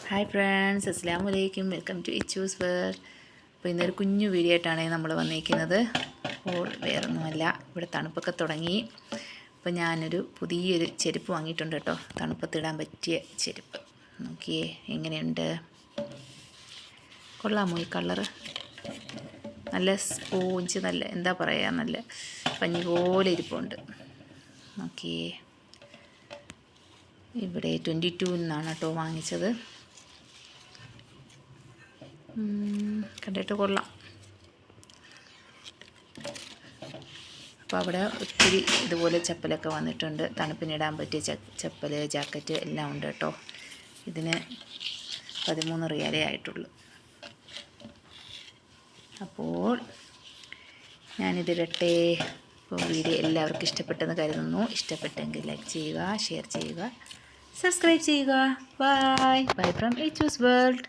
Hi friends, അസ്സലാമു അലൈക്കും. Welcome to Ichu's world. അപ്പോൾ ഇന്നൊരു കുഞ്ഞു വീഡിയോ ആയിട്ടാണ് നമ്മൾ വന്നിരിക്കുന്നത്. അപ്പോൾ വേറൊന്നുമല്ല, ഇവിടെ തണുപ്പൊക്കെ തുടങ്ങി. അപ്പോൾ ഞാനൊരു പുതിയൊരു ചെരുപ്പ് വാങ്ങിയിട്ടുണ്ട് കേട്ടോ. തണുപ്പത്തിടാൻ പറ്റിയ ചെരുപ്പ്. നോക്കിയേ എങ്ങനെയുണ്ട്, കൊള്ളാമോ ഈ കളറ്? നല്ല സ്പോഞ്ച്, നല്ല എന്താ പറയുക, നല്ല പഞ്ഞി പോലെ ഇരിപ്പുണ്ട്. നോക്കിയേ, ഇവിടെ 22 കേട്ടോ വാങ്ങിച്ചത്. കണ്ടിട്ട് കൊള്ളാം. അപ്പോൾ അവിടെ ഒത്തിരി ഇതുപോലെ ചപ്പലൊക്കെ വന്നിട്ടുണ്ട്. തണുപ്പിനിടാൻ പറ്റിയ ചപ്പൽ, ജാക്കറ്റ് എല്ലാം ഉണ്ട് കേട്ടോ. ഇതിന് 13 റിയാലേ ആയിട്ടുള്ളൂ. അപ്പോൾ ഞാനിതിടട്ടെ. അപ്പോൾ വീഡിയോ എല്ലാവർക്കും ഇഷ്ടപ്പെട്ടെന്ന് കരുതുന്നു. ഇഷ്ടപ്പെട്ടെങ്കിൽ ലൈക്ക് ചെയ്യുക, ഷെയർ ചെയ്യുക, സബ്സ്ക്രൈബ് ചെയ്യുക. Bye bye from Ichu's world.